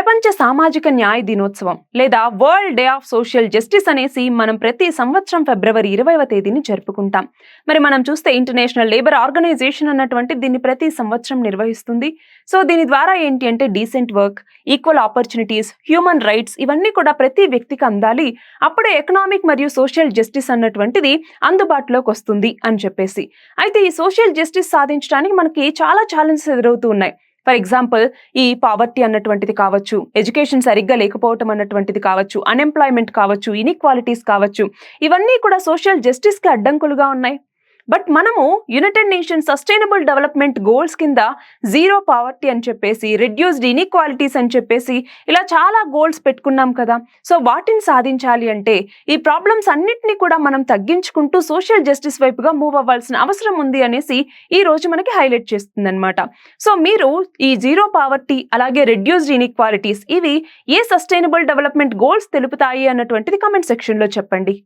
ప్రపంచ సామాజిక న్యాయ దినోత్సవం లేదా world day of social justice అనేసి మనం ప్రతి సంవత్సరం ఫిబ్రవరి 20వ తేదీని జరుపుకుంటాం. మరి మనం చూస్తే ఇంటర్నేషనల్ లేబర్ ఆర్గనైజేషన్ అన్నటువంటి దీన్ని ప్రతి సంవత్సరం నిర్వహిస్తుంది. సో దీని ద్వారా ఏంటి అంటే decent work, equal opportunities, human rights ఇవన్నీ కూడా ప్రతి వ్యక్తికి అందాలి. అప్పుడే ఎకనామిక్ మరియు సోషల్ జస్టిస్ అన్నటువంటిది అందుబాటులోకి వస్తుంది అని చెప్పేసి. అయితే ఈ సోషల్ జస్టిస్ సాధించడానికి మనకి చాలా ఛాలెంజెస్ ఎదురవుతూ ఉన్నాయి. ఫర్ ఎగ్జాంపుల్ ఈ పావర్టీ అన్నటువంటిది కావచ్చు, ఎడ్యుకేషన్ సరిగ్గా లేకపోవటం అన్నటువంటిది కావచ్చు, అన్ఎంప్లాయ్మెంట్ కావచ్చు, ఇన్ఈక్వాలిటీస్ కావచ్చు, ఇవన్నీ కూడా సోషల్ జస్టిస్కి అడ్డంకులుగా ఉన్నాయి. బట్ మనము United nations sustainable development goals కింద జీరో పావర్టీ అని చెప్పేసి, రెడ్యూస్డ్ ఇన్ఈక్వాలిటీస్ అని చెప్పేసి ఇలా చాలా గోల్స్ పెట్టుకున్నాం కదా. సో వాటిని సాధించాలి అంటే ఈ ప్రాబ్లమ్స్ అన్నిటినీ కూడా మనం తగ్గించుకుంటూ సోషల్ జస్టిస్ వైపుగా మూవ్ అవ్వాల్సిన అవసరం ఉంది అనేసి ఈ రోజు మనకి హైలైట్ చేస్తుంది అనమాట. సో మీరు ఈ జీరో పావర్టీ అలాగే రెడ్యూస్డ్ ఇన్ఈక్వాలిటీస్ ఇవి ఏ సస్టైనబుల్ డెవలప్మెంట్ గోల్స్ తెలుపుతాయి అన్నటువంటిది కమెంట్ సెక్షన్లో చెప్పండి.